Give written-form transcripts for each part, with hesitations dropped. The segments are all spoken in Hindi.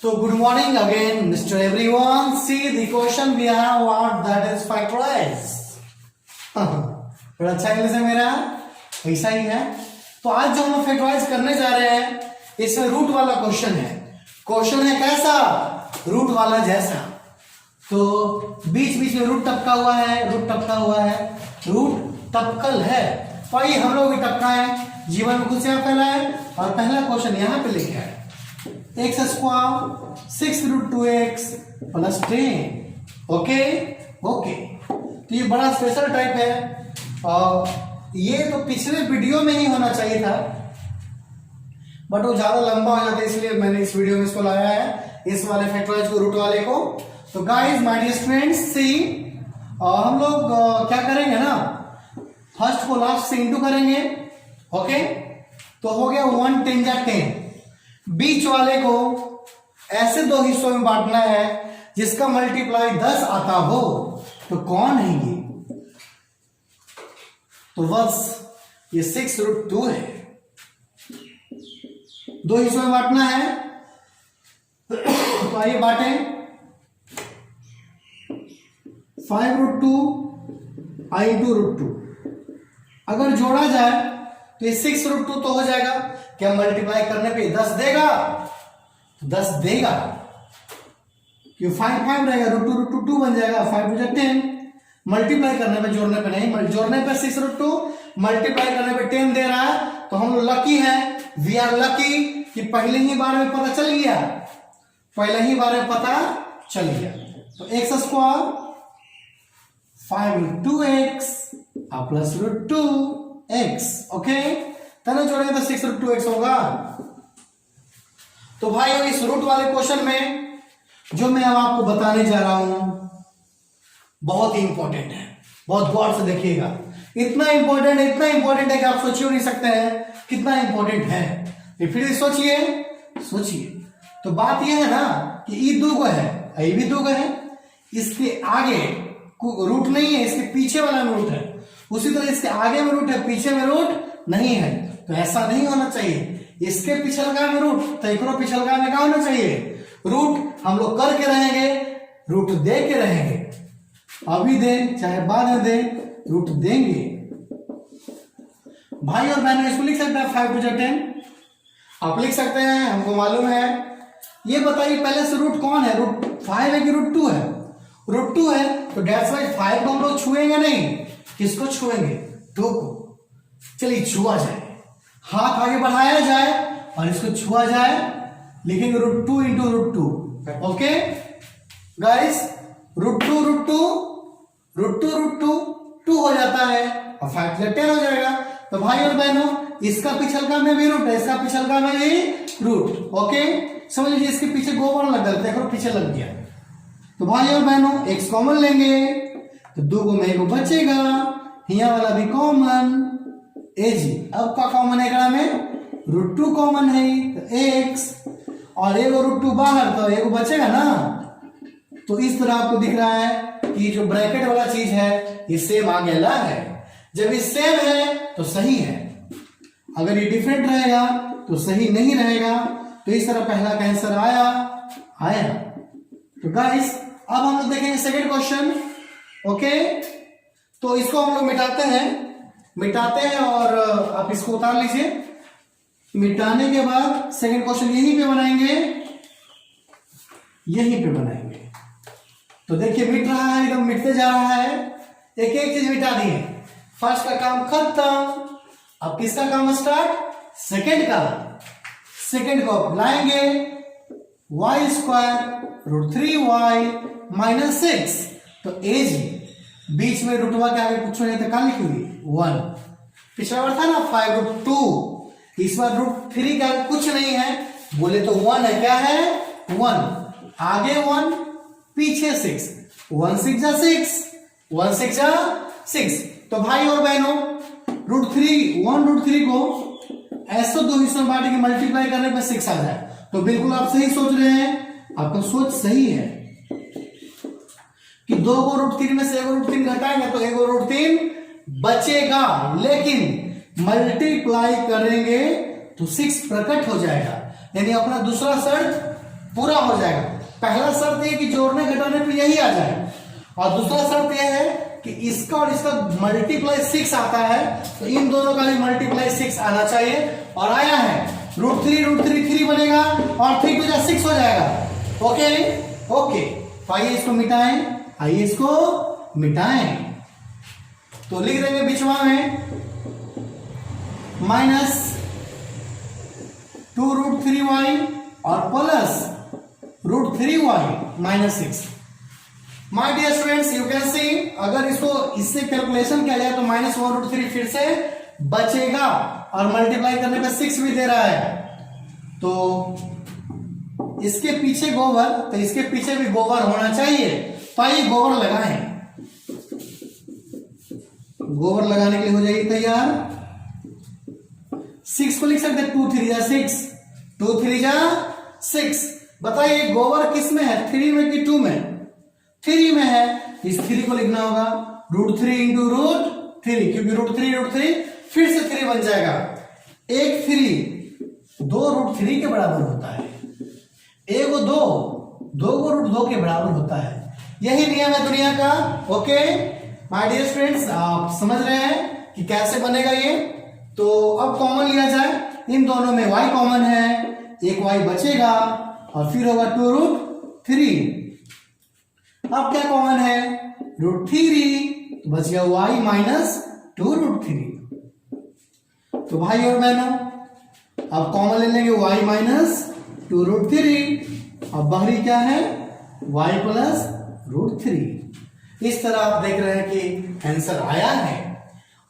So good morning again, Mr. Everyone. See the question we have what that is factorize. बड़ा अच्छा इंग्लिश है मेरा, ऐसा ही है. तो आज जो हम फैक्टराइज करने जा रहे हैं इसमें रूट वाला क्वेश्चन है. क्वेश्चन है कैसा? रूट वाला जैसा. तो बीच बीच में रूट टपका हुआ है, रूट टपका हुआ है, रूट टपकल है. वही हम लोग भी टपका है, जीवन में कुछ यहाँ फैला है. और पहला क्वेश्चन यहाँ पे लिखा है x square 6√2x plus 10. Okay okay. तो ये बड़ा स्पेशल टाइप है और ये तो पिछले वीडियो में ही होना चाहिए था, बट वो ज्यादा लंबा हो जाता है, इसलिए मैंने इस वीडियो में इसको लाया है, इस वाले फैक्टराइज को, रूट वाले को. तो गाइस माय डियर स्टूडेंट्स सी, हम लोग क्या करेंगे ना, फर्स्ट को लास्ट से इंटू करेंगे. ओके. तो हो गया 1 10 जा 10. बीच वाले को ऐसे दो हिस्सों में बांटना है जिसका मल्टीप्लाई 10 आता हो. तो कौन है ये? तो बस ये 6√2 है. दो हिस्सों में बांटना है. तो आइए बांटे. 5√2 i2√2. अगर जोड़ा जाए तो ये 6√2 तो हो जाएगा. क्या मल्टीप्लाई करने पे 10 देगा? 10 देगा. क्यों 5 रहेगा, √2 2 बन जाएगा. 5 2 10. मल्टीप्लाई करने पे, जोड़ने पे नहीं. जोड़ने पे 6√2, मल्टीप्लाई करने पे 10 दे रहा है. तो हम लोग लकी हैं, वी आर लकी कि पहले ही बार में पता चल गया, पहले ही बार में पता चल गया. तो x square 5√2x plus √2x. Okay. तने जोड़ेंगे तो 6√2x होगा. तो भाई इस रूट वाले क्वेश्चन में जो मैं अब आपको बताने जा रहा हूं बहुत ही इंपॉर्टेंट है. बहुत गौर से देखिएगा. इतना इंपॉर्टेंट है, इतना इंपॉर्टेंट है कि आप सोच ही नहीं सकते हैं कितना इंपॉर्टेंट है. फिर सोचिए सोचिए. तो बात यह है ना कि ई दो गो है, ये भी दो गो है. इसके आगे रूट नहीं है, इसके पीछे वाला में रूट है. उसी तरह इसके आगे में रूट है, पीछे में रूट नहीं है. तो ऐसा नहीं होना चाहिए. इसके पिछलगा में रूट, तो एक पिछलगा में क्या होना चाहिए? रूट. हम लोग करके रहेंगे, रूट दे के रहेंगे. अभी दे चाहे बाद में दे, रूट देंगे. भाई और बहनों इसको लिख सकते हैं 5 2 10. आप लिख सकते हैं, हमको मालूम है. ये बताइए पहले से रूट कौन है? रूट 5 है कि रूट 2 है? रूट 2 है. तो डेट्स वाई 5 को हम लोग छुएंगे नहीं. किसको छुएंगे? 2 को. चलिए छुआ जाए, हाथ आगे बढ़ाया जाए और इसको छुआ जाए. लिखेंगे √2 इंटू √2. Okay guys. √2 2 हो जाता है और 5 10 हो जाएगा. तो भाई और बहनों इसका पिछलका में भी रूट है, इसका पिछलका में भी रूट. ओके. समझ लीजिए इसके पीछे गोबर लग गया, देखो पीछे लग गया. तो भाई और बहनों x कॉमन लेंगे तो 2 को में 1 बचेगा. यहाँ वाला भी कॉमन. एजी अब का कॉमन है एकड़ा में? √2 कॉमन है तो x और एगो √2 बाहर, तो एगो बचेगा ना. तो इस तरह आपको दिख रहा है कि जो ब्रैकेट वाला चीज है ये सेम आगे ला है. जब ये सेम है तो सही है, अगर ये डिफरेंट रहेगा तो सही नहीं रहेगा. तो इस तरह पहला का आंसर आया. तो गाइस अब हम लोग देखेंगे सेकंड क्वेश्चन. ओके. तो इसको हम लोग मिटाते हैं और आप इसको उतार लीजिए. मिटाने के बाद सेकंड क्वेश्चन यहीं पे बनाएंगे. तो देखिए मिट रहा है, एकदम मिटते जा रहा है. एक एक चीज मिटा दिए. फर्स्ट का काम खत्म. अब किसका काम स्टार्ट? सेकंड का. सेकंड को लाएंगे y² √3y - 6. तो एज बीच में रुटवा के आगे कुछ नहीं तो क्या लिखोगे? 1. पिछला बार था ना 5√2. इस बार √3 का कुछ नहीं है, बोले तो 1 है. क्या है? 1. आगे 1 पीछे 6. 1 6 जा 6, 1 6 जा 6. तो भाई और बहनों √3 को ऐसा दो हिस्सों में बांट के मल्टीप्लाई करने पर 6 आ जाए. तो बिल्कुल आप सही सोच रहे हैं, आपका सोच सही है कि 2 को √3 में से 1 √3 घटाएंगे तो 1 √3 बचेगा. लेकिन मल्टीप्लाई करेंगे तो 6 प्रकट हो जाएगा. यानी अपना दूसरा शर्त पूरा हो जाएगा। पहला शर्त ये कि जोड़ने घटाने पे यही आ जाए, और दूसरा शर्त यह है कि इसका और इसका मल्टीप्लाई 6 आता है, तो इन दोनों का भी मल्टीप्लाई 6 आना चाहिए, और आया है। √3 बनेगा और 3 2 6 हो जाएगा। ओके ओके, तो आइए इसको मिटाएं, तो लिख देंगे बीचवा में -2√3y और plus √3y -6। My dear students, you can see अगर इसको इससे कैलकुलेशन किया जाए तो -1√3 फिर से बचेगा, और मल्टीप्लाई करने पे 6 भी दे रहा है, तो इसके पीछे गोबर, तो इसके पीछे भी गोबर होना चाहिए। तो आइए गोबर लगाएं, गोबर लगाने के लिए हो जाएगी तैयार। 6 को लिख सकते हैं 2 3 6, 2 3 6। बताइए गोबर किस में है, 3 में कि 2 में? 3 में है, इस 3 को लिखना होगा √3 इंटू √3, क्योंकि √3 फिर से 3 बन जाएगा। एक 3 2 √3 के बराबर होता है, एक को 2 को √2 के बराबर होता है। यही नियम है दुनिया का। ओके माय डियर स्टूडेंट्स, आप समझ रहे हैं कि कैसे बनेगा ये। तो अब कॉमन लिया जाए, इन दोनों में y कॉमन है, एक y बचेगा और फिर होगा 2√3। अब क्या कॉमन है, √3, तो बच गया y -2√3। तो भाई और बहनों अब कॉमन ले लेंगे y -2√3, अब बाहरी क्या है y +√3। इस तरह आप देख रहे हैं कि आंसर आया है।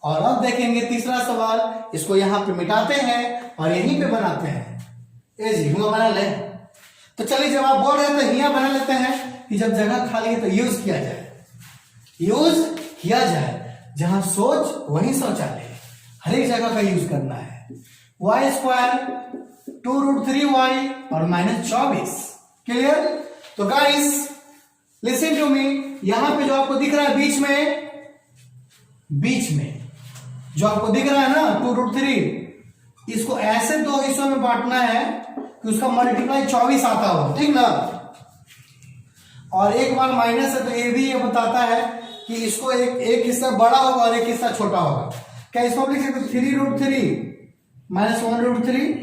और अब देखेंगे तीसरा सवाल, इसको यहां पे मिटाते हैं और यहीं पे बनाते हैं। जी हुआ बना ले, तो चलिए जब आप बोल रहे हैं तो हिया बना लेते हैं कि जब जगह खाली है तो यूज किया जाए, जहां सोच वहीं शौचालय, हर एक जगह का यूज करना है। y² 2√3y और -24। क्लियर? तो गाइस लिसन टू मी, यहां पे जो आपको दिख रहा है बीच में जो आपको दिख रहा है ना 2√3, इसको ऐसे दो हिस्सों में बांटना है कि उसका मल्टीप्लाई 24 आता हो, ठीक ना। और एक बार माइनस है तो ये भी ये बताता है कि इसको एक हिस्सा बड़ा होगा और एक हिस्सा छोटा होगा। क्या इसको लिख सकते 3√3 -1√3,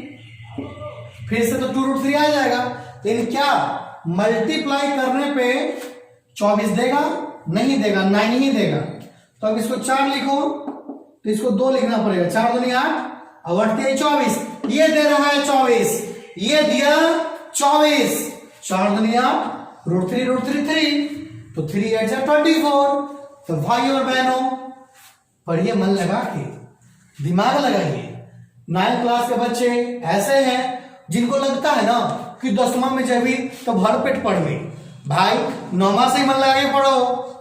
फिर से तो 2√3 आ जाएगा, लेकिन क्या मल्टीप्लाई करने पे 24 देगा? नहीं देगा, 9 ही देगा। तो अब इसको 4 लिखो, तो इसको 2 लिखना पड़ेगा, 4 दूनी 8 और 8 24, ये दे रहा है 24, ये दिया 24, 4 दूनी 8 √3 3, तो 3 8 24। तो भाई और बहनों पढ़िए, मन लगा के, दिमाग लगाइए। 9th क्लास के बच्चे ऐसे हैं जिनको लगता है ना कि 10वां में जबी तो भरपेट पढ़ गई। भाई 9वां से ही मन लगा के पढ़ो,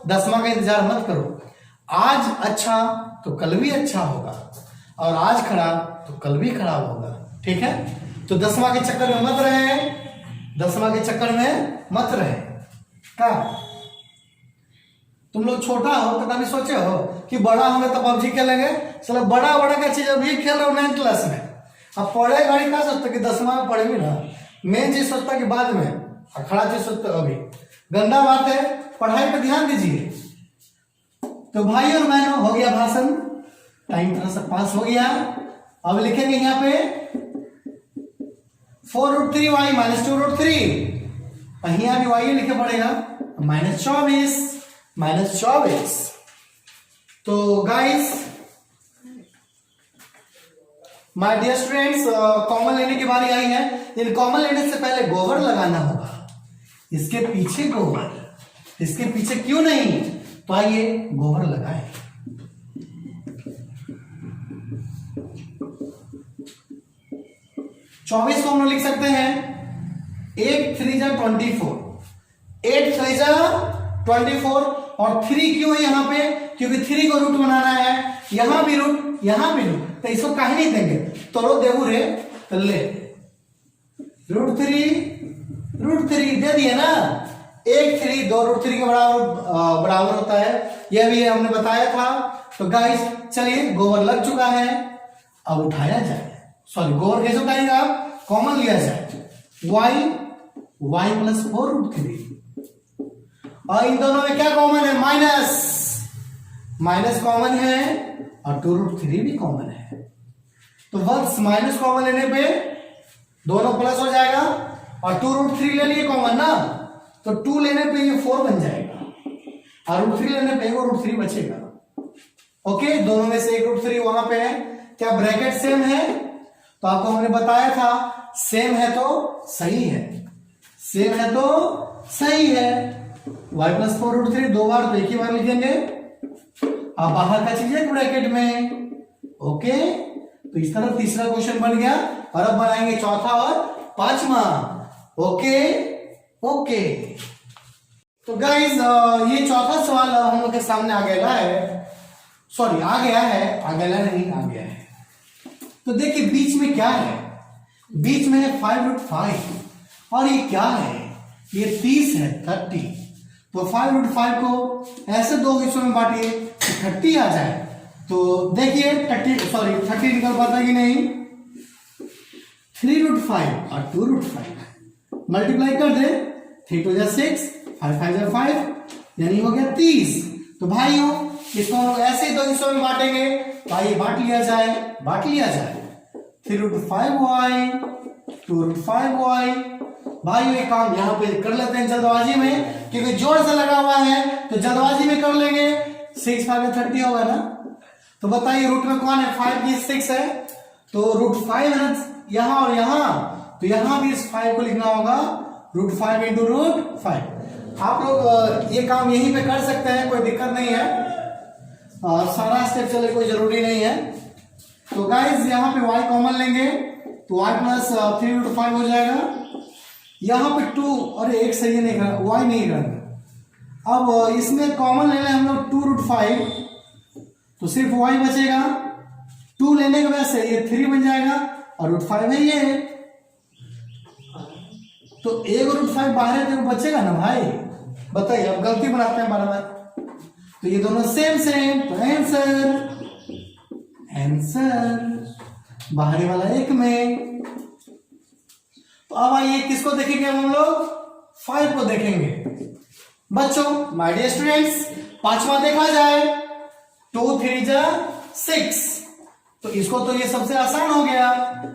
10वां का इंतजार मत करो। आज अच्छा तो कल भी अच्छा होगा, और आज खराब तो कल भी खराब होगा, ठीक है। तो 10वां के चक्कर में मत रहे, 10वां के चक्कर में मत रहे। क्या तुम लोग छोटा हो तो कभी सोचे हो कि बड़ा होंगे तो पबजी खेलेंगे? चलो बड़ा का चीज अभी खेल रहे हो 9th क्लास में। अब पढ़े गाड़ी क्या सोचते कि 10वां में पढ़ेगी ना, मेन चीज सोचता कि बाद में, खड़ा चीज सोचते अभी। गंदा बात है, पढ़ाई पे ध्यान दीजिए। तो भाई और बहनों हो गया भाषण, टाइम तरह से पास हो गया। अब लिखेंगे यहाँ पे 4√3y -2√3, यहाँ भी y लिखे पड़ेगा -24। तो guys my dear students, common लेने की बारी आई है। इन कॉमन लेने से पहले गोबर लगाना होगा, इसके पीछे गोबर, इसके पीछे क्यों नहीं? तो आइए गोबर लगाएं। चौबीस को हम लोग लिख सकते हैं 8 3 24, 8 3 24, और 3 क्यों है यहाँ पे? क्योंकि 3 को रूट बनाना है, यहां भी रूट, यहां भी रूट, तो इसको कहीं नहीं देंगे। तोड़ो देवू रे, तो ले √3 दे दिए ना। 1 3 2 √3 के बराबर होता है, यह भी हमने बताया था। तो गाइस चलिए गोबर लग चुका है, अब उठाया जाए। सॉरी, गोबर कैसे उठाएंगे आप? कॉमन लिया जाए। y Y plus 4√3। और इन दोनों में क्या कॉमन है? माइनस, माइनस कॉमन है और 2√3 भी कॉमन है। तो बस माइनस कॉमन लेने पे दोनों प्लस हो जाएगा और 2√3 ले लिए कॉमन ना, तो 2 लेने पे ये 4 बन जाएगा और √3 लेने पे वो √3 बचेगा। ओके, दोनों में से एक √3 वहां पे है। क्या ब्रैकेट सेम है? तो आपको हमने बताया था सेम है तो सही है, सेम है तो सही है। y प्लस 4√3 दो बार तो एक ही बार लिखेंगे, आप बाहर का चीजें ब्रैकेट में। ओके, तो इस तरह तीसरा क्वेश्चन बन गया और अब बनाएंगे चौथा और पांचवा। ओके ओके, तो गाइज ये चौथा सवाल हम लोग के सामने आ गया है, सॉरी आ गया है, आ गया नहीं, आ गया है। तो देखिए बीच में क्या है, बीच में है 5√5 और ये क्या है? ये 30 है, 30। तो 5√5 को ऐसे दो हिस्सों में बांटिए 30 आ जाए। तो देखिए 30 निकल पाता कि नहीं? 3√5 और 2√5 मल्टीप्लाई कर दे, 3 2 6, 5 5 5, यानी हो गया 30। तो भाइयों इसको हम लोग ऐसे ही दो हिस्सों में बांटेंगे, तो आइए बांट लिया जाए, बांट लिया जाए। 3√5y 2√5y। भाइयों एक काम यहां पे कर लेते हैं जल्दबाजी में, क्योंकि जोर से लगा हुआ है तो जल्दबाजी में कर लेंगे। 6 5 में 30 होगा ना, तो बताइए रूट में कौन है? 5 की 6 है, तो √5 है ना यहां और यहां, तो यहां भी इस 5 को लिखना होगा √5 × √5। आप लोग ये काम यहीं पे कर सकते हैं, कोई दिक्कत नहीं है, सारा स्टेप चले कोई जरूरी नहीं है। तो गाइज यहाँ पे y कॉमन लेंगे तो y प्लस 3√5 हो जाएगा। यहाँ पे 2 और एक सही नहीं करना, y नहीं करना। अब इसमें कॉमन ले लें हम लोग 2√5, तो सिर्फ y बचेगा। 2 लेने के वजह से ये 3 बन जाएगा और √5 है ये, तो एक √5 बाहर है तो बचेगा ना भाई, बताइए। अब गलती बनाते हैं बार बार, तो ये दोनों सेम सेम, तो आंसर आंसर बाहरी वाला एक में। तो अब आइए किसको देखेंगे हम लोग? 5 को देखेंगे। बच्चों माय डियर स्टूडेंट्स, पांचवा देखा जाए 2 3 जा 6, तो इसको तो ये सबसे आसान हो गया,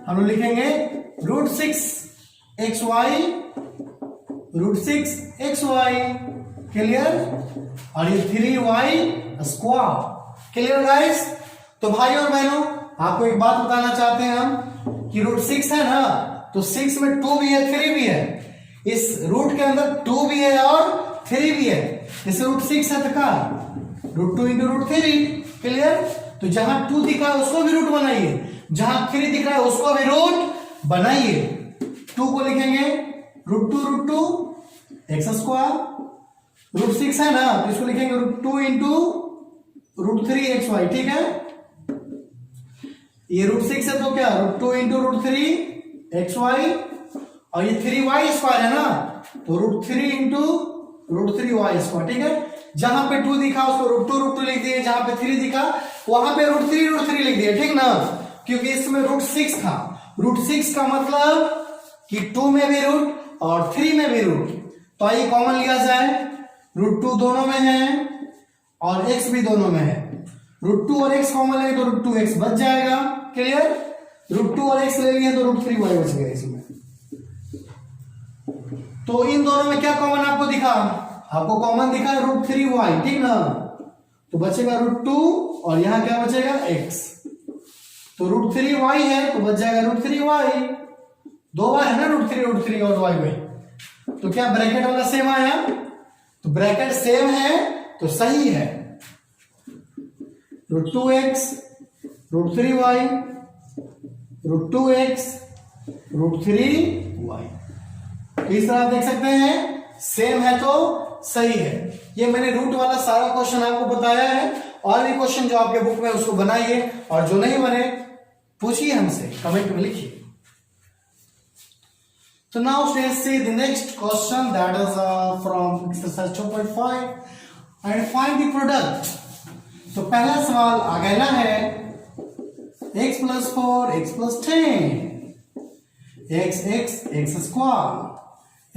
हम लोग लिखेंगे √6xy, √6xy, क्लियर। और ये 3y², क्लियर गाइस। तो भाई और बहनों आपको एक बात बताना चाहते हैं हम कि √6 है ना, तो 6 में 2 भी है 3 भी है, इस रूट के अंदर 2 भी है और 3 भी है। जैसे √6 है तो का √2 × √3, क्लियर। तो जहां 2 दिखा है उसको भी रूट बनाइए, जहां 3 दिख रहा है उसको भी रूट बनाइए। 2 को लिखेंगे √2 x², √6 है ना तो इसको लिखेंगे √2 × √3xy, ठीक है। ये √6 है तो क्या √2 × √3xy, और ये 3y² है ना तो √3 × √3y², ठीक है। जहां पे 2 दिखा उसको √2 लिख दिए, जहां पे 3 दिखा वहां पे √3 लिख दिए, ठीक ना, क्योंकि इसमें √6 था। √6 का मतलब कि 2 में भी रूट और 3 में भी रूट, तो आइए कॉमन लिया जाए। √2 दोनों में है और x भी दोनों में है, √2 और x कॉमन लेंगे तो √2x बच जाएगा, क्लियर। √2 और x ले लिए तो √3y बच गया इसमें। तो इन दोनों में क्या कॉमन आपको दिखा? आपको कॉमन दिखा √3y, ठीक ना, तो बचेगा √2 और यहां क्या बचेगा x, तो √3y है तो बच जाएगा √3y। दो बार है ना √3 और y में, तो क्या ब्रैकेट वाला सेम आया? तो ब्रैकेट सेम है तो सही है। √2x √3y √2x √3y, इस तरह आप देख सकते हैं सेम है तो सही है। ये मैंने रूट वाला सारा क्वेश्चन आपको बताया है, और भी क्वेश्चन जो आपके बुक में उसको बनाइए, और जो नहीं बने पूछिए हमसे, कमेंट में लिखिए। So now let's see the next question, that is from exercise 2.5 and find the product. तो पहला सवाल आ गया है x + 4 x + 10 x²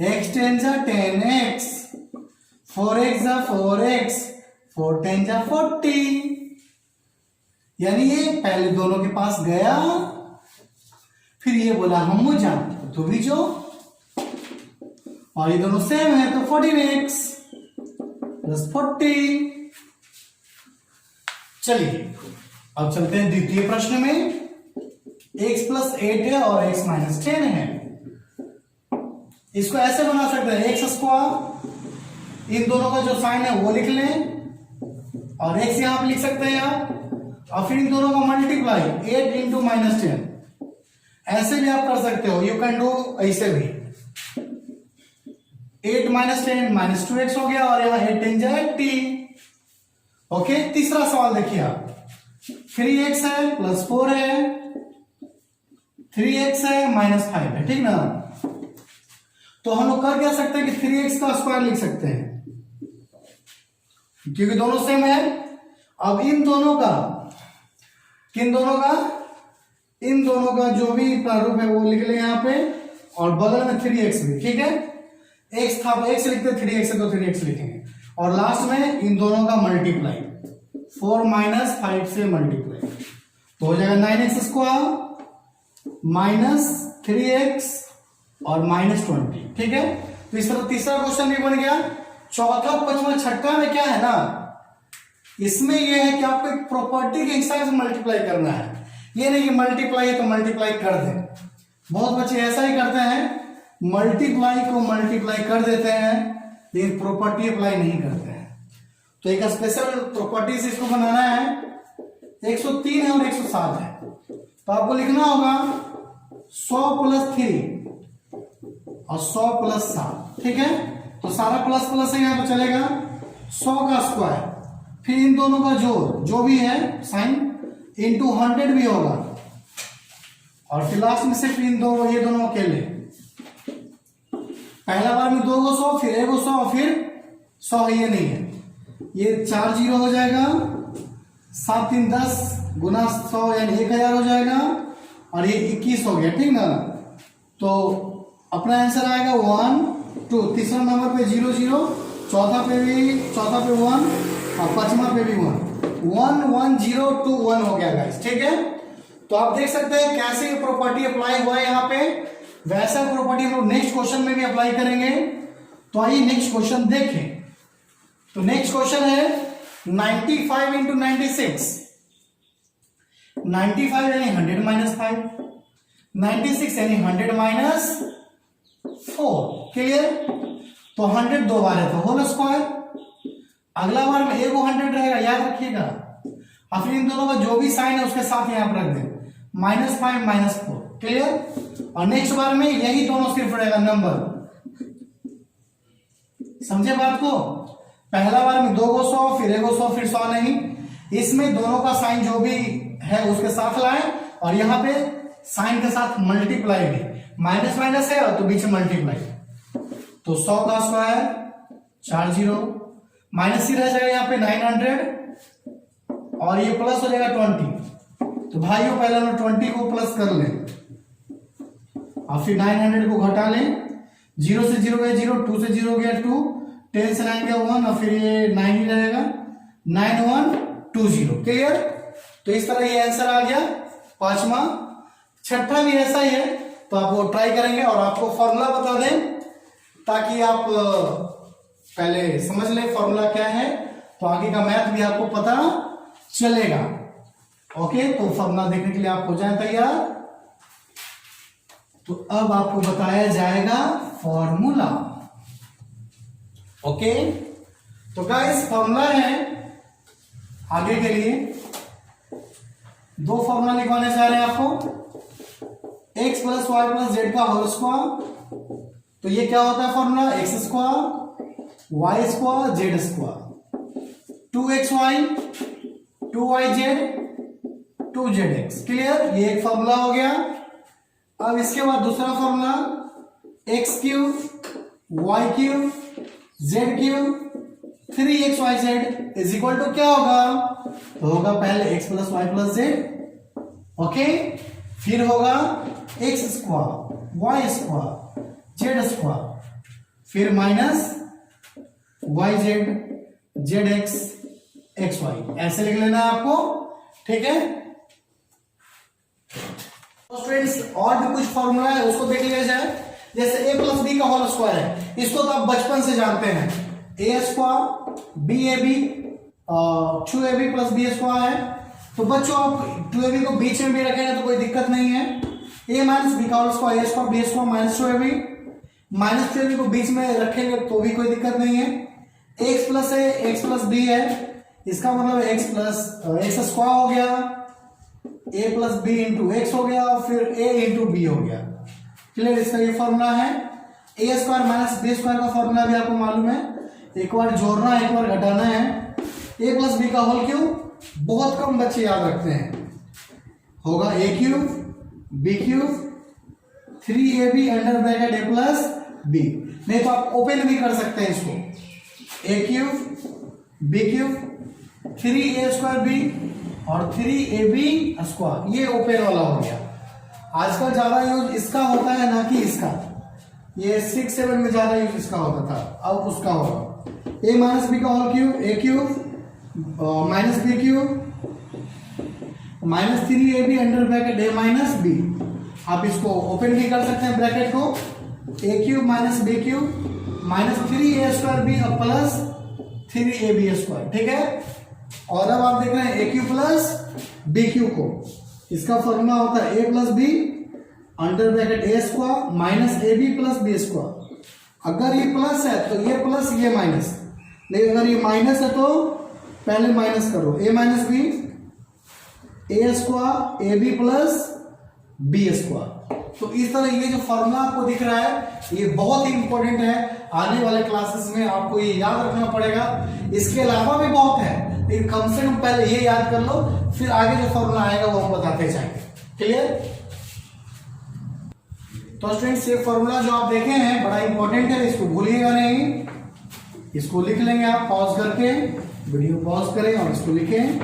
x 10 जा 10x, 4x जा 4x, 4 10 जा 40। यानी ये पहले दोनों के पास गया, फिर ये बोला हम जा तो भी जो, और ये दोनों सेम है तो 14x प्लस 40। चलिए अब चलते हैं द्वितीय प्रश्न में। x प्लस 8 है और x माइनस 10 है। इसको ऐसे बना सकते हैं x स्क्वायर, इन दोनों का जो साइन है वो लिख लें और x यहां पे लिख सकते हैं आप, और फिर इन दोनों का मल्टीप्लाई 8 इंटू माइनस 10। ऐसे भी आप कर सकते हो, यू कैन डू ऐसे भी। 8 माइनस 10 माइनस 2x हो गया और यहां 8 10 जा 80। ओके, तीसरा सवाल देखिए आप, 3x है प्लस 4 है, 3x है माइनस 5 है, ठीक ना। तो हम लोग कर क्या सकते हैं कि 3x का स्क्वायर लिख सकते हैं क्योंकि दोनों सेम है। अब इन दोनों का, किन दोनों का, इन दोनों का जो भी प्रारूप है वो लिख ले यहां पे, और बगल में 3x भी, ठीक है। x था तो x लिखते, 3x है तो 3x लिखेंगे, और लास्ट में इन दोनों का मल्टीप्लाई 4 माइनस 5 से मल्टीप्लाई तो हो जाएगा 9x स्क्वायर माइनस 3x और माइनस 20, ठीक है। तो इस तरह तीसरा क्वेश्चन भी बन गया। चौथा, पांचवा, छठा में क्या है ना, इसमें यह है कि आपको एक प्रॉपर्टी के हिसाब से मल्टीप्लाई करना है। ये नहीं कि मल्टीप्लाई है तो मल्टीप्लाई कर दें। बहुत बच्चे ऐसा ही करते हैं, मल्टीप्लाई को मल्टीप्लाई कर देते हैं लेकिन प्रॉपर्टी अप्लाई नहीं करते हैं। तो एक स्पेशल प्रॉपर्टी से इसको बनाना है। 103 है और 107 है, तो आपको लिखना होगा 100 प्लस 3 और 100 प्लस 7, ठीक है। तो सारा प्लस प्लस है, यहां पे चलेगा 100 का स्क्वायर, फिर इन दोनों का जोड़ जो भी है साइन इंटू 100 भी होगा, और फिर लास्ट में सिर्फ इन दो, ये दोनों अकेले। पहला बार में 2 को 100, फिर 1 को 100 और फिर 100 ये नहीं है, ये 4 जीरो हो जाएगा, 7 3 10 गुना 100 यानी 1000 हो जाएगा, और ये 21 हो गया, ठीक ना। तो अपना आंसर आएगा 1 2, तीसरा नंबर पे 0 0, चौथा पे 1 और पांचवा पे भी 1 1 0 2 1 हो गया गाइस, ठीक है। तो आप देख सकते हैं कैसे प्रॉपर्टी अप्लाई हुआ है यहाँ पे, वैसा प्रॉपर्टी हम लोग नेक्स्ट क्वेश्चन में भी अप्लाई करेंगे। तो आइए नेक्स्ट क्वेश्चन देखें। तो नेक्स्ट क्वेश्चन है 95 इंटू 96। 95 यानी 100 माइनस 5, 96 यानी 100 माइनस 4, क्लियर। तो 100 दो बार है तो होल स्क्वायर, अगला बार में एक 100 रहेगा, याद रखिएगा। और फिर इन दोनों का जो भी साइन है उसके साथ यहां पर रख दें, -5 -4, क्लियर। और नेक्स्ट बार में यही दोनों सिर्फ रहेगा नंबर, समझे बात को। पहला बार में 2 को 100, फिर 1 को 100, फिर 100 नहीं, इसमें दोनों का साइन जो भी है उसके साथ लाए, और यहां पे साइन के साथ मल्टीप्लाई भी, माइनस माइनस है तो बीच में मल्टीप्लाई। तो 100 का स्क्वायर 4 0, माइनस ही रह जाएगा यहाँ पे 900, और ये प्लस हो जाएगा 20। तो भाइयों पहले हम 20 को प्लस कर लें और फिर 900 को घटा लें, 0 से 0 गया 0, 2 से 0 गया 2, 10 से 9 गया 1, और फिर ये 9 ही रहेगा, 9 1 2 0, क्लियर। तो इस तरह ये आंसर आ गया पांचवा। छठा भी ऐसा ही है, तो आप वो ट्राई करेंगे और आपको फॉर्मूला बता दें ताकि आप पहले समझ लें फॉर्मूला क्या है, तो आगे का मैथ भी आपको पता चलेगा। ओके, तो फॉर्मूला देखने के लिए आप हो जाए तैयार। तो अब आपको बताया जाएगा फॉर्मूला। ओके, तो गाइस फॉर्मूला है आगे के लिए, दो फॉर्मूला लिखवाने जा रहे हैं आपको। x plus Y plus Z का होल स्क्वायर, तो ये क्या होता है formula, X square Y square Z square, 2xy 2yz 2zx, clear. ये एक फॉर्मूला हो गया। अब इसके बाद दूसरा formula x cube Y cube Z cube 3xyz is equal to क्या होगा, तो होगा पहले x plus Y plus Z, okay, फिर होगा X square Y square Z square फिर minus Y Z x x Y, ऐसे लिख लेना है आपको, ठीक है। तो स्टूडेंट्स और भी कुछ फॉर्मूला है उसको देख लिया जाए। जैसे a प्लस बी का होल स्क्वायर है, इसको तो आप बचपन से जानते हैं, A square B A B 2ab plus B square है। तो बच्चों आप 2ab को बीच में भी रखेंगे तो कोई दिक्कत नहीं है। a माइनस बी का whole square, A square B square minus 2ab, minus 2ab को बीच में रखेंगे तो भी कोई दिक्कत नहीं है। x प्लस है, x प्लस बी है, इसका मतलब x प्लस एक्स स्क्वायर हो गया, a plus B into X हो गया, फिर a इंटू बी हो गया। क्लियर, इसका ये फॉर्मूला है। ए स्क्वायर माइनस बी स्क्वायर का फॉर्मूला भी आपको मालूम है, एक बार जोड़ना एक बार घटाना है। ए प्लस बी का होल क्यूब बहुत कम बच्चे याद रखते हैं, होगा A cube B cube 3ab under bracket A plus B. नहीं तो आप ओपन भी कर सकते हैं इसको, A cube B cube 3a square B और 3ab स्क्वायर, ये ओपन वाला हो गया। आजकल ज्यादा यूज इसका होता है ना कि इसका, ये 6-7 में ज्यादा यूज इसका होता था, अब उसका होगा। ए माइनस बी का whole cube A cube minus B cube minus 3ab under bracket A minus B. आप इसको ओपन भी कर सकते हैं ब्रैकेट को, A cube minus B cube minus 3a square B और प्लस 3ab स्क्वायर, ठीक है। और अब आप देख रहे हैं A cube plus B cube को, इसका फॉर्मूला होता है a plus B under bracket A square minus A B plus B square. अगर ये प्लस है तो ये प्लस ये माइनस, लेकिन अगर ये माइनस है तो पहले माइनस करो, a minus B A square A B plus B square. तो इस तरह ये जो फॉर्मूला आपको दिख रहा है ये बहुत ही इंपॉर्टेंट है, आने वाले क्लासेस में आपको ये याद रखना पड़ेगा। इसके अलावा भी बहुत है, लेकिन कम से कम पहले ये याद कर लो, फिर आगे जो फॉर्मूला आएगा वो हम बताते जाएंगे। क्लियर। तो स्टूडेंट्स ये फॉर्मूला जो आप देखे हैं बड़ा इंपॉर्टेंट है, इसको भूलिएगा नहीं, इसको लिख लेंगे आप पॉज करके, वीडियो पॉज करें और इसको लिखें।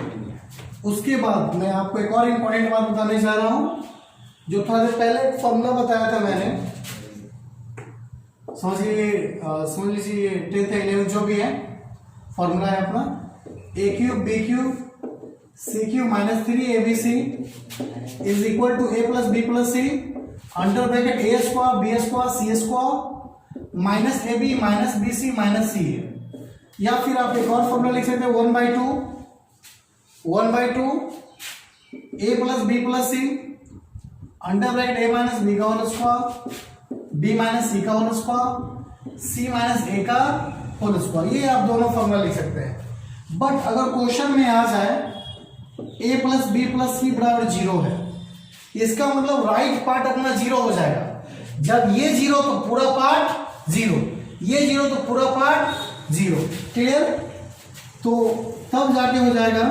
उसके बाद मैं आपको एक और इंपॉर्टेंट बात बताने जा रहा हूं, जो थोड़ा देर पहले एक फॉर्मूला बताया था मैंने, समझ लीजिए 10th 11th जो भी है फॉर्मूला है अपना, A cube B cube C cube minus 3abc is equal to A plus B plus C under bracket A square B square C square minus A B minus B C minus C है। या फिर आप एक और फॉर्मूला लिख सकते हैं 1/2 ए plus B plus C under bracket A minus B का होल स्क्वायर बी माइनस सी का होल स्क्वायर सी माइनस ए का होल स्क्वायर। ये आप दोनों फॉर्मूला लिख सकते हैं। बट अगर क्वेश्चन में आ जाए a प्लस बी प्लस सी बराबर 0 है, इसका मतलब राइट पार्ट अपना 0 हो जाएगा। जब ये 0 तो पूरा पार्ट 0, ये 0 तो पूरा पार्ट 0। क्लियर। तो तब जाके हो जाएगा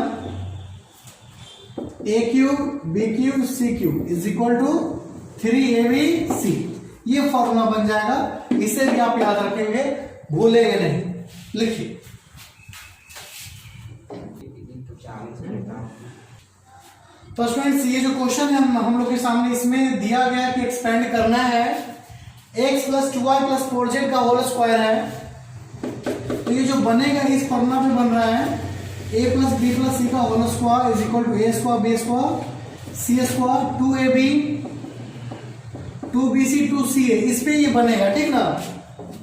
A cube B cube C cube is equal to 3abc। ये फॉर्मूला बन जाएगा, इसे भी आप याद रखेंगे, भूलेंगे नहीं। लिखिए तो स्टूडेंट्स ये जो क्वेश्चन है हम लोग के सामने, इसमें दिया गया कि एक्सपेंड करना है x plus 2y plus 4z का होल स्क्वायर है। तो ये जो बनेगा इस फॉर्मूला में बन रहा है a plus B plus C का whole square is equal to A square B square C square 2ab 2bc 2ca, इस पे ये बनेगा, ठीक ना।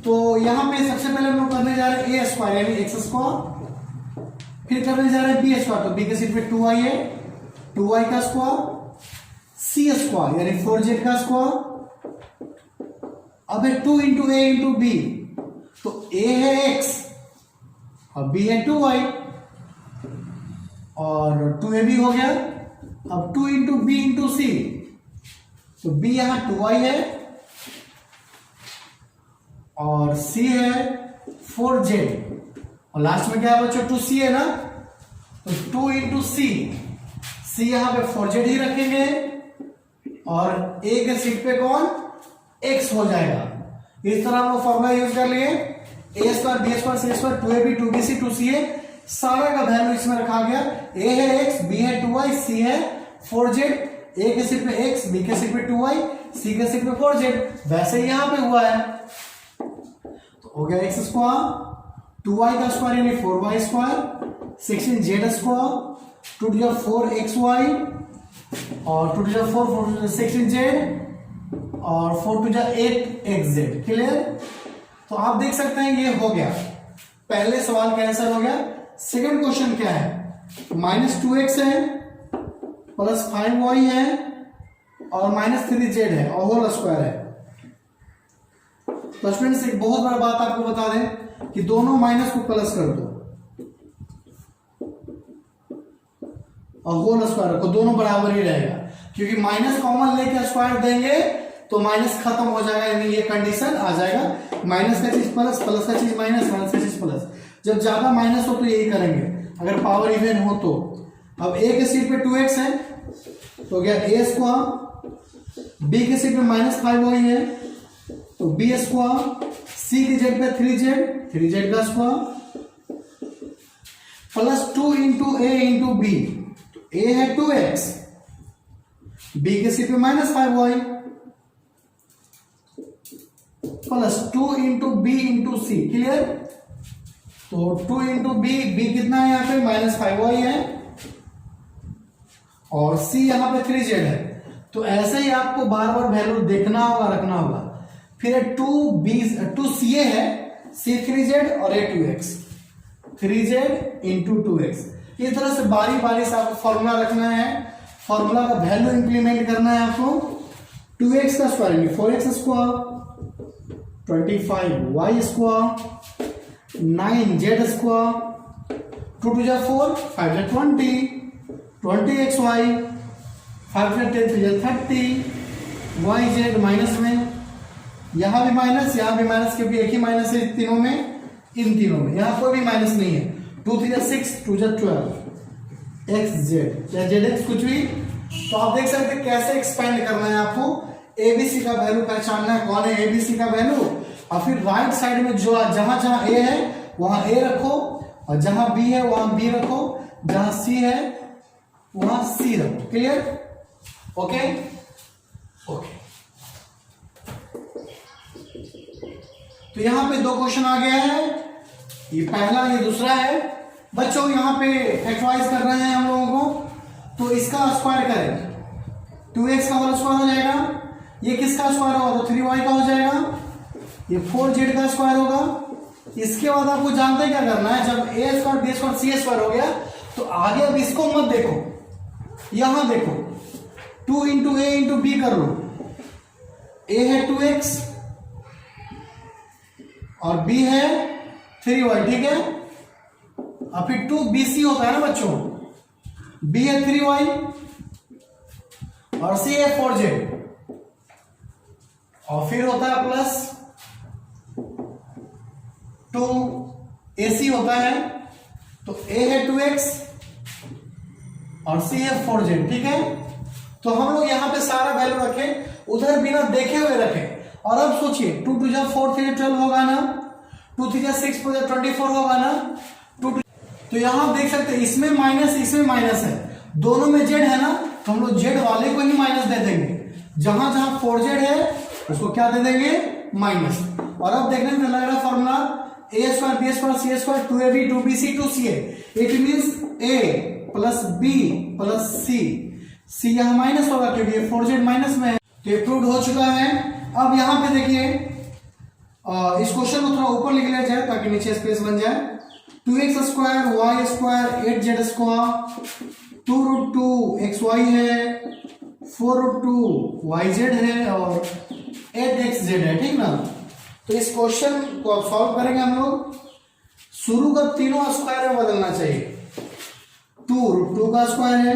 तो यहां पे सबसे पहले हम लोग करने जा रहे हैं a स्क्वायर यानी एक्स स्क्वायर, फिर करने जा रहे हैं बी स्क्वायर, तो बी के सीट पे 2y है 2y का स्क्वायर सी स्क्वायर यानी 4z का स्क्वायर। अब है 2 इंटू ए इंटू बी, तो a है x और b है 2y और 2ab हो गया। अब 2 इंटू बी इंटू सी, तो b यहां 2y है और c है 4z और लास्ट में क्या है बच्चों 2c है ना, तो 2 इंटू सी, सी यहां पे 4z ही रखेंगे और a के सीट पे कौन x हो जाएगा। इस तरह हम लोग फॉर्मूला यूज कर लिए a square B square C square 2ab 2bc 2ca, सारा का वैल्यू इसमें रखा गया। a है x b है 2y c है 4z, a के सीट पे x b के सीट पे 2y c के सीट पे 4z, वैसे ही यहां पे हुआ है। तो हो गया एक्स स्क्वायर 2y का स्क्वायर यानी 4y square 16z square 2 two 4 xy और 2 टू 4 16z और 4 टू 8 xz। क्लियर? तो आप देख सकते हैं ये हो गया, पहले सवाल का आंसर हो गया। सेकंड क्वेश्चन क्या है, -2x है प्लस 5y है और -3z है और होल स्क्वायर है। तो स्टूडेंट्स एक बहुत बड़ा बात आपको बता दें कि दोनों माइनस को प्लस कर दो और होल स्क्वायर को, दोनों बराबर ही रहेगा, क्योंकि माइनस कॉमन लेके स्क्वायर देंगे तो माइनस खत्म हो जाएगा, यानी ये कंडीशन आ जाएगा माइनस का चीज प्लस, प्लस का चीज माइनस, माइनस का चीज प्लस। जब ज्यादा माइनस हो तो यही करेंगे अगर पावर इवन हो तो। अब a के सीट पे 2x है तो गया a स्क्वायर, b के सीट पे -5y है तो b स्क्वायर, c की जेड पे 3z का square plus 2 into a into b, तो a है 2x, b के सीट पे -5y plus 2 into B into C. Clear? तो 2 इंटू बी कितना है यहाँ पे -5y है और c यहाँ पे 3z है। तो ऐसे ही आपको बार बार वैल्यू देखना होगा, रखना होगा। फिर 2ca है, c 3z और a 2x, 3z into 2x। इस तरह से बारी बारी से आपको फॉर्मूला रखना है, फॉर्मूला का वैल्यू इंप्लीमेंट करना है आपको। 2x का square 4x square, 25y square, 9z square, 2 two 4 5 20, 20xy, 5 10 30, yz minus में, यहां भी माइनस यहां भी माइनस, क्योंकि एक ही माइनस है तीनों में, इन तीनों में यहां कोई भी माइनस नहीं है। 2 3 6 2 12 xz या zx कुछ भी। तो आप देख सकते हैं कैसे एक्सपेंड करना है आपको। एबीसी का वैल्यू पहचानना है, कौन है एबीसी का वैल्यू, और फिर राइट साइड में जो जहां जहां ए है वहां ए रखो और जहां बी है वहां बी रखो, जहां सी है वहां सी रखो। क्लियर? Okay okay. तो यहां पे 2 क्वेश्चन आ गया है, ये पहला ये दूसरा है। बच्चों यहाँ पे फैक्टराइज कर रहे हैं हम लोगों को, तो इसका स्क्वायर करें 2x का होल स्क्वायर हो जाएगा, ये किसका स्क्वायर होगा तो 3y का हो जाएगा, ये 4z का स्क्वायर होगा। इसके बाद आपको जानते क्या करना है, जब a square b square c square हो गया तो आगे अब इसको मत देखो, यहां देखो 2 इंटू ए इंटू बी कर लो। a है 2x और b है 3y, ठीक है। और फिर 2bc होता है ना बच्चों, b है 3y और c है 4z, और फिर होता है प्लस 2ac होता है, तो a है 2x और c है 4z, ठीक है। तो हम लोग यहां पे सारा वैल्यू रखे, उधर बिना देखे हुए रखे। और अब सोचिए 2 2 4 3 12 होगा ना, 2 3 6 4 24 होगा ना, 2 तो यहां आप देख सकते हैं इसमें माइनस है, दोनों में z है ना, तो हम लोग z वाले को ही माइनस दे देंगे, जहां जहां 4z है उसको क्या दे देंगे माइनस। और अब देखने में लग रहा है formula a square b square c square 2ab 2bc 2ca, it means a plus b plus c यहां माइनस होगा क्योंकि ये 4z माइनस में है, तो ये प्रूव हो चुका है। अब यहां पे देखिए इस क्वेश्चन को थोड़ा ऊपर लिख लिया जाए ताकि नीचे स्पेस बन जाए। 2x square y square 8z square 2√2 xy है, 4√2 yz है और 8xz है, ठीक ना। तो इस क्वेश्चन को अब सॉल्व करेंगे हम लोग। शुरू का तीनों स्क्वायर में बदलना चाहिए। 2√2 का स्क्वायर है,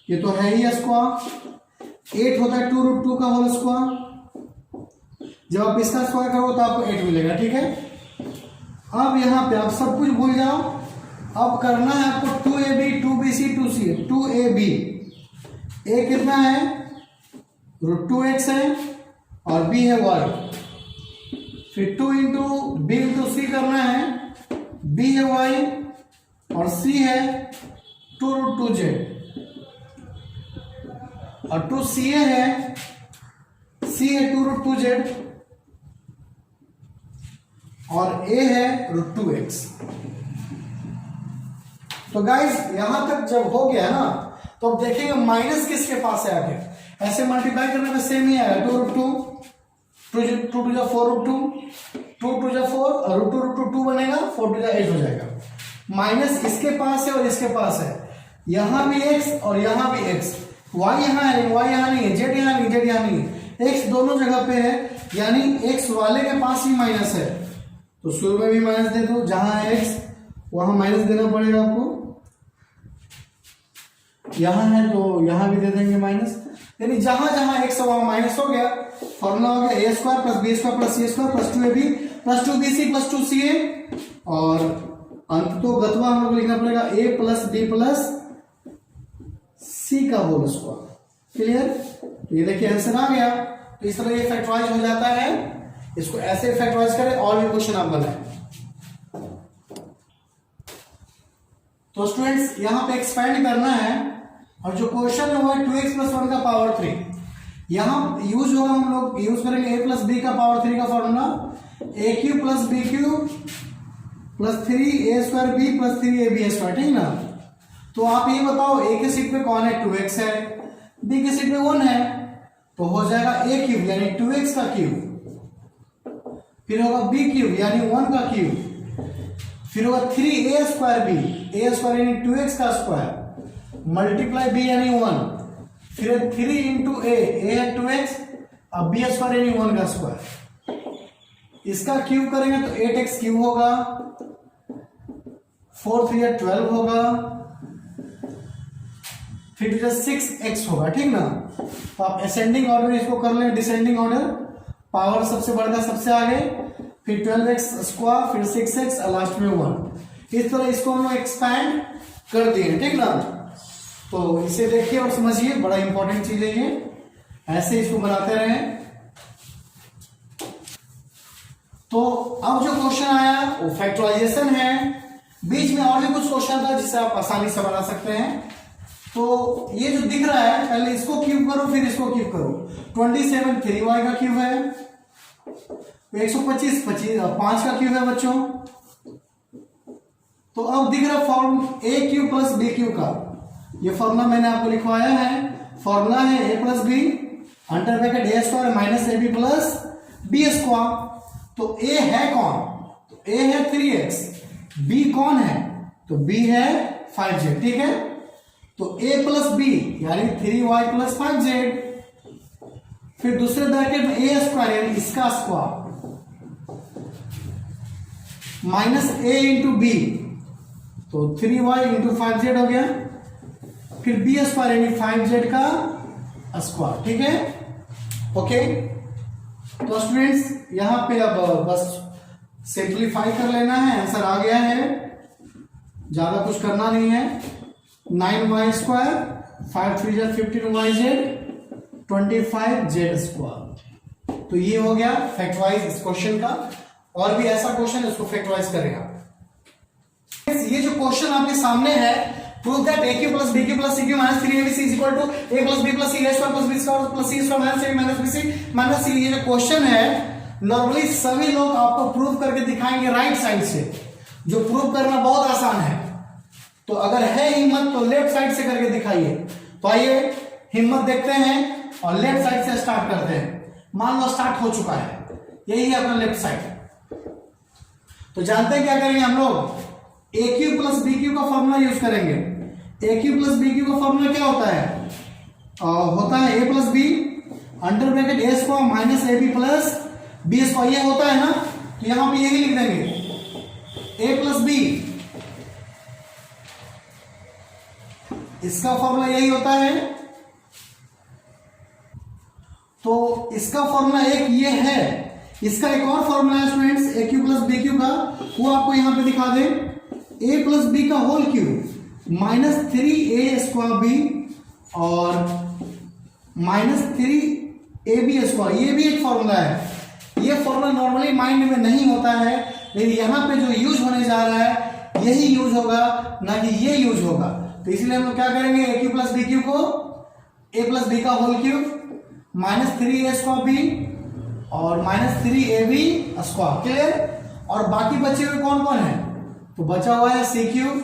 ये तो है ही स्क्वायर, 8 होता है 2√2 का होल स्क्वायर। जब आप इसका स्क्वायर करोगे तो आपको 8 मिलेगा, ठीक है। अब यहां पे आप सब कुछ भूल जाओ, अब करना है आपको 2ab 2bc 2ca 2ab। a कितना है √2x है और b है y, फिर 2 इंटू बी इंटू सी करना है, b है y और c है 2√2z और 2ca है, c है 2√2z और a है √2x। तो गाइस यहां तक जब हो गया ना तो अब देखेंगे माइनस किसके पास है आगे, ऐसे मल्टीप्लाई करने में सेम ही आएगा 2√2, 2 टू जा 4√2, 2 टू जा 4 और √2 2 बनेगा, 4 टू जा 8 हो जाएगा। माइनस इसके पास है और इसके पास है, यहां भी x और यहां भी x, y यहां है y यहां नहीं है, z यहां नहीं, z यहां नहीं है, x दोनों जगह पे है, यानी x वाले के पास ही माइनस है, तो शुरू में भी माइनस दे दो, जहां है x वहां माइनस देना पड़ेगा आपको, यहां है तो यहां भी दे देंगे माइनस, यानी जहां जहां x है वहां माइनस हो गया। फॉर्मूला हो गया a square plus b square plus c square plus 2ab plus 2bc plus 2ca, और अंत तो गतवा हम लोग लिखना पड़ेगा a plus b plus c का होल स्क्वायर। क्लियर? तो ये देखिए आंसर आ गया। तो इस तरह ये फैक्टराइज हो जाता है, इसको ऐसे फैक्टराइज करें और भी क्वेश्चन आप बनाएं। तो स्टूडेंट्स यहां पे एक्सपेंड करना है, और जो क्वेश्चन है वो है 2x प्लस 1 का पावर 3। यहां यूज होगा, हम लोग यूज करेंगे a प्लस बी का पावर 3 का formula, A cube plus B cube plus 3a square b plus 3ab square, ठीक ना। तो आप ये बताओ a के सीट पे कौन है, 2x है, b के सीट पे 1 है, तो हो जाएगा a क्यूब यानी 2x का क्यूब, फिर होगा b क्यूब यानी 1 का क्यूब, फिर होगा 3a square b, a square यानी 2x का स्क्वायर, मल्टीप्लाई b यानी 1, फिर 3 इंटू a है 2x, अब b स्क्वायर यानी 1 का स्क्वायर, इसका क्यूब करेंगे तो 8x क्यूब होगा, 4 3 12 होगा, फिर 6x होगा, ठीक ना। तो आप असेंडिंग ऑर्डर इसको कर लें, डिसेंडिंग ऑर्डर, पावर सबसे बढ़ता सबसे आगे, फिर 12x स्क्वायर, फिर 6x और लास्ट में 1। इस तरह इसको हम लोग एक्सपैंड कर दिए, ठीक ना। तो इसे देखिए और समझिए, बड़ा इंपॉर्टेंट चीज है ये, ऐसे इसको बनाते रहे। तो अब जो क्वेश्चन आया वो फैक्टराइजेशन है, बीच में और भी कुछ क्वेश्चन था जिससे आप आसानी से बना सकते हैं। तो ये जो दिख रहा है, पहले इसको क्यूब करो फिर इसको क्यूब करो। 27 3y का क्यूब है, 125 5 का क्यूब है बच्चों। तो अब दिख रहा form a cube plus b cube का, ये फॉर्मूला मैंने आपको लिखवाया है। फॉर्मूला है a plus B under bracket a square minus ab plus b square. तो a है कौन, तो a है 3x, b कौन है, तो b है 5z, ठीक है। तो a प्लस b यानी 3y प्लस 5z, फिर दूसरे ब्रैकेट में a स्क्वायर यानी इसका square minus a into B, तो 3y इंटू 5z हो गया, फिर b स्क्वायर यानी 5z का स्क्वायर, ठीक है। ओके, तो स्टूडेंट्स यहां पे अब बस सिंप्लीफाई कर लेना है, आंसर आ गया है, ज्यादा कुछ करना नहीं है। 9y square 5 3 15yz 25z square. तो ये हो गया फैक्टराइज इस क्वेश्चन का, और भी ऐसा क्वेश्चन इसको फैक्टराइज करेगा। ये जो क्वेश्चन आपके सामने है, prove that a cube plus b cube plus c cube minus 3abc is equal to a plus b plus c a square plus b square plus c square minus a minus bc minus c। ये जो क्वेश्चन है नॉर्मली सभी लोग आपको प्रूव करके दिखाएंगे राइट साइड से, जो प्रूव करना बहुत आसान है। तो अगर है हिम्मत तो लेफ्ट साइड से करके दिखाइए। तो आइए हिम्मत देखते हैं और लेफ्ट साइड से स्टार्ट करते हैं। मान लो स्टार्ट हो चुका है, यही है अपना लेफ्ट साइड। तो जानते हैं क्या करेंगे हम लोग, A cube plus B cube का फॉर्मूला यूज करेंगे। A cube plus B cube का फॉर्मूला क्या होता है, होता है A plus B under bracket A square minus A B plus B square, ये होता है ना। तो यहां पे यही लिख देंगे ए प्लस बी, इसका फॉर्मूला यही होता है। तो इसका फॉर्मूला एक ये है, इसका एक और फॉर्मूला है students A cube plus B cube का, वो आपको यहां पे दिखा दे। ए प्लस बी का whole cube minus 3a square B और माइनस 3ab स्क्वायर, ये भी एक फॉर्मूला है। ये फॉर्मूला नॉर्मली माइंड में नहीं होता है, लेकिन यहां पे जो यूज होने जा रहा है यही यूज होगा, ना कि ये यूज होगा। तो इसलिए हम लोग क्या करेंगे, A cube plus B cube को ए प्लस बी का whole cube minus 3a square B और माइनस 3ab स्क्वायर, क्लियर। और बाकी बचे हुए कौन कौन है, तो बचा हुआ है सी क्यूब,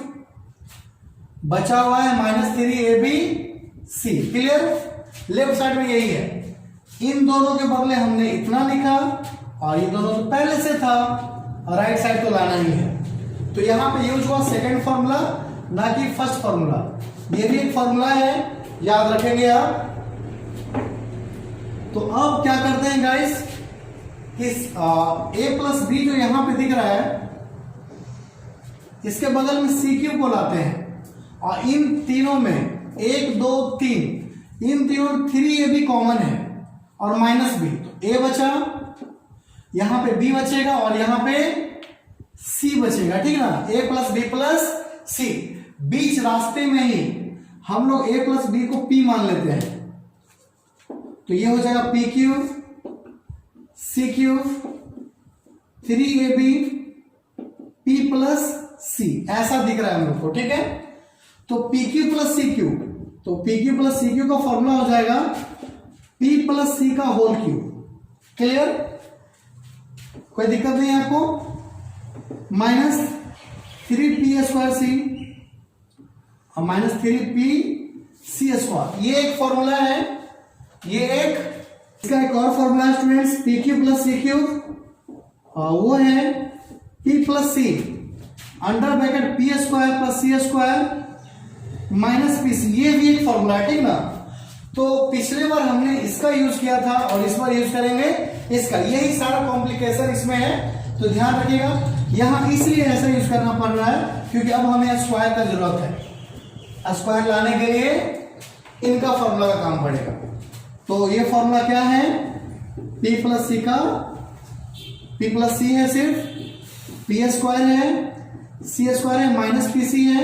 बचा हुआ है -3ab/c। क्लियर, लेफ्ट साइड में यही है। इन दोनों के बदले हमने इतना लिखा और ये दोनों तो पहले से था, राइट साइड तो लाना ही है। तो यहां पे यूज हुआ सेकंड फॉर्मूला, ना कि फर्स्ट फॉर्मूला। ये भी एक फॉर्मूला है, याद रखेंगे आप। तो अब क्या करते हैं गाइस, इस a+b जो यहां पे दिख रहा है इसके बगल में सी क्यूब को लाते हैं और इन तीनों में 1 2 3 इन तीनों 3ab कॉमन है और -b, तो a बचा, यहां पे b बचेगा और यहां पे c बचेगा। ठीक है ना, a+b+c। बीच रास्ते में ही हम लोग a+b को p मान लेते हैं, तो ये हो जाएगा p³ c³, 3ab p+c, ऐसा दिख रहा है हम लोग को। ठीक है, तो pq + cq, तो pq + cq का फॉर्मूला हो जाएगा p + c का होल क्यूब। क्लियर, कोई दिक्कत नहीं है आपको। -3p² और -3p(c²), ये एक फॉर्मूला है। ये एक, इसका एक और फॉर्मूला है स्टूडेंट्स, pq + cq, वो है p + c under bracket p² + c² -pc। ये भी एक फॉर्मूला है, ठीक ना। तो पिछले बार हमने इसका यूज किया था और इस बार यूज करेंगे इसका। यही सारा कॉम्प्लिकेशन इसमें है, तो ध्यान रखिएगा। यहां इसलिए ऐसा यूज करना पड़ रहा है क्योंकि अब हमें स्क्वायर का जरूरत है। स्क्वायर लाने के लिए इनका फॉर्मूला का काम पड़ेगा। तो ये फॉर्मूला क्या है, p + c का, p + c है सिर्फ, p² है, c² है, -pc है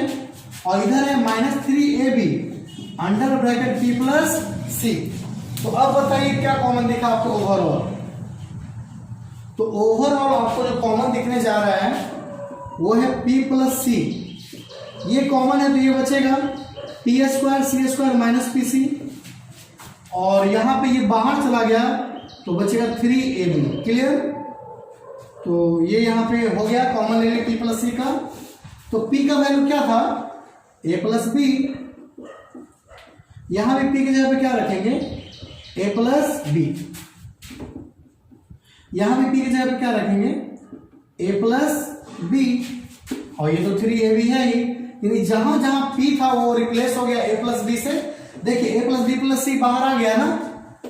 और इधर है -3ab under bracket p + c। तो अब बताइए क्या कॉमन दिखा आपको ओवरऑल। तो ओवरऑल आपको जो कॉमन दिखने जा रहा है वो है p + c। ये कॉमन है तो ये बचेगा p² c² -pc और यहां पे ये बाहर चला गया तो बचेगा 3ab। क्लियर, तो ये यहां पे हो गया, कॉमन ले लिया p + c का। तो p का वैल्यू क्या था, a + b। यहां भी p की जगह पे क्या रखेंगे, a + b। यहां भी p की जगह पे क्या रखेंगे, a + b और ये तो 3ab है ही, यानी जहां जहां p था वो रिप्लेस हो गया a + b से। देखिए a + b + c बाहर आ गया ना,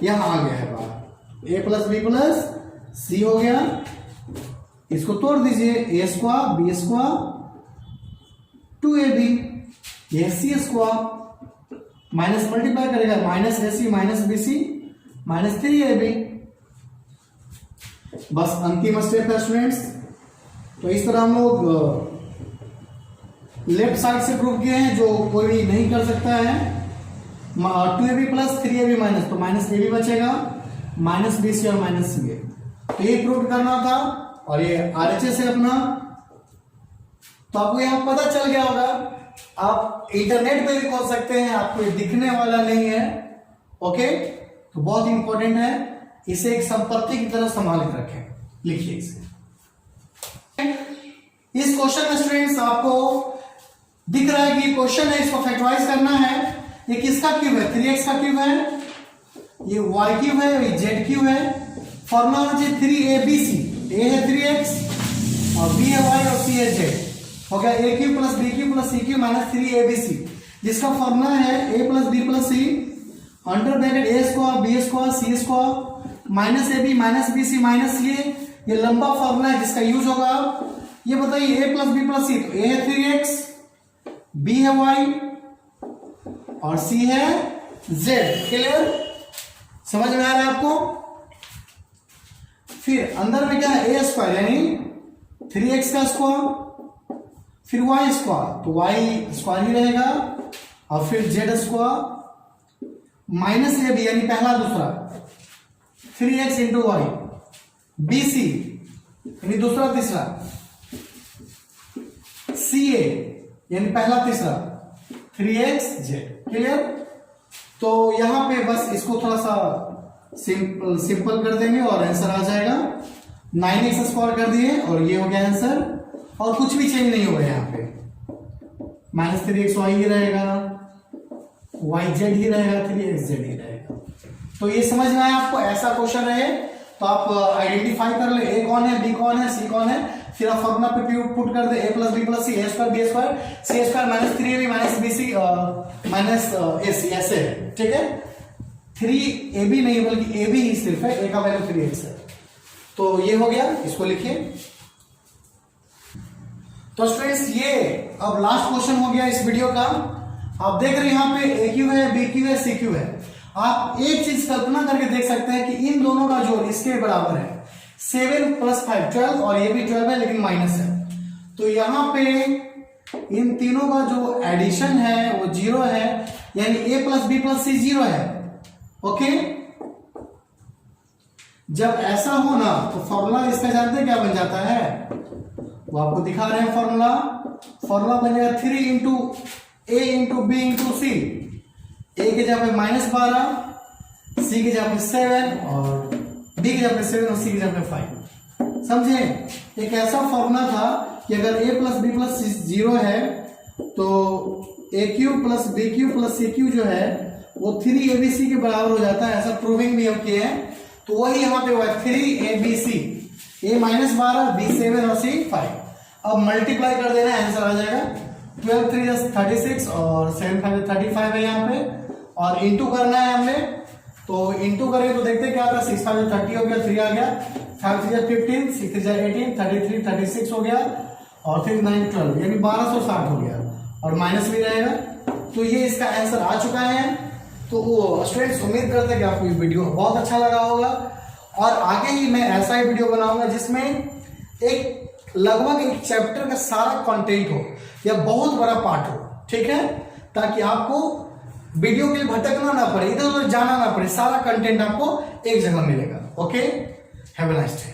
यहां आ गया है बाहर, a + b + c हो गया। इसको तोड़ दीजिए, a² b² 2ab, ये c² माइनस मल्टीप्लाई करेगा -ac -bc -3ab। बस अंतिम स्टेप है स्टूडेंट्स। तो इस तरह हम लोग लेफ्ट साइड से प्रूव किए हैं, जो कोई भी नहीं कर सकता है। 2ab + 3ab माइनस, तो -ab बचेगा, -bc और -ca। तो ये प्रूव करना था और ये RHS है अपना। तो आपको यहां पता चल गया होगा, आप इंटरनेट पे भी खोज सकते हैं, आपको ये दिखने वाला नहीं है। ओके, तो बहुत इंपॉर्टेंट है, इसे एक संपत्ति की तरह संभाल के रखें। लिखिए इसे। इस क्वेश्चन में स्टूडेंट्स आपको दिख रहा है कि क्वेश्चन है, इसको फैक्टराइज करना है। ये किसका क्यूब है, 3x का क्यूब है, ये y क्यूब है, ये z क्यूब है। फॉर्मूला होना चाहिए 3abc, a है 3x और b है y और c है z। हो गया a cube + b cube + c cube -3abc, जिसका फॉर्मूला है a + b + c under bracket a² b² c² -ab -bc -ca। ये लंबा फॉर्मूला है जिसका यूज होगा। ये बताइए a + b + c, तो a है 3x, b है y और c है z। क्लियर, समझ में आ रहा है आपको। फिर अंदर में क्या है, a² यानी 3x का स्क्वायर, फिर y², तो y² ही रहेगा और फिर z² -ab यानी पहला दूसरा 3x × y, bc यानी दूसरा तीसरा, ca यानी पहला तीसरा 3xz। क्लियर, तो यहां पे बस इसको थोड़ा सा सिंपल कर देंगे और आंसर आ जाएगा 9x स्क्वायर कर दिए और ये हो गया आंसर, और कुछ भी चेंज नहीं होगा यहाँ पे, -3xy ही रहेगा, yz ही रहेगा, 3xz ही रहेगा। तो ये समझ में आया आपको? ऐसा क्वेश्चन रहे तो आप आइडेंटिफाई कर ले a कौन है, b कौन है, c कौन है, फिर आप फॉर्मूला पे पुट कर दे a plus B plus C, a square B square C square minus 3ab minus bc minus ac, ऐसे है, ठीक है। 3ab नहीं बल्कि ab ही सिर्फ है, a का वैल्यू 3x है। तो ये हो गया, इसको लिखिए। तो स्टूडेंट्स ये अब लास्ट क्वेश्चन हो गया इस वीडियो का। आप देख रहे हैं यहाँ पे AQ है, BQ है, CQ है। आप एक चीज कल्पना करके देख सकते हैं कि इन दोनों का जोड़ इसके बराबर है, 7 + 5 12, और ये भी 12 है लेकिन माइनस है। तो यहाँ पे इन तीनों का जो एडिशन है वो 0 है, यानी a प्लस बी प्लस सी 0 है। ओके, जब ऐसा हो ना तो फॉर्मूला इसका जानते हैं क्या बन जाता है, वो आपको दिखा रहे हैं फॉर्मूला बन जाएगा 3 into a into B into C. a के जगह पे -12, c के जगह पे 7 और b के जगह पे 7 और c के जगह पे 5। समझे? एक ऐसा फॉर्मूला था कि अगर a प्लस बी प्लस सी 0 है तो AQ plus BQ plus CQ जो है वो 3ABC के बराबर हो जाता है। ऐसा प्रूविंग भी हम किए हैं। तो वही यहाँ पे हुआ 3ABC, a -12, b 7 और c 5। अब मल्टीप्लाई कर देना, आंसर आ जाएगा 12 3 36 और 7 5 35 है यहाँ पे, और इंटू करना है हमने। तो इंटू करेंगे तो देखते क्या आता है, 6 5 30 हो गया, 3 आ गया, 5 3 15, 6 3 18, 33 36 हो गया, और फिर 9 12 यानी 1260 हो गया, और माइनस भी रहेगा। तो ये इसका आंसर आ चुका है। तो वो स्टूडेंट्स उम्मीद करते हैं कि आपको ये वीडियो बहुत अच्छा लगा होगा, और आगे ही मैं ऐसा ही वीडियो बनाऊंगा जिसमें एक लगभग एक चैप्टर का सारा कंटेंट हो या बहुत बड़ा पार्ट हो, ठीक है, ताकि आपको वीडियो के लिए भटकना ना पड़े, इधर उधर जाना ना पड़े, सारा कंटेंट आपको एक जगह मिलेगा। Okay, have a nice day.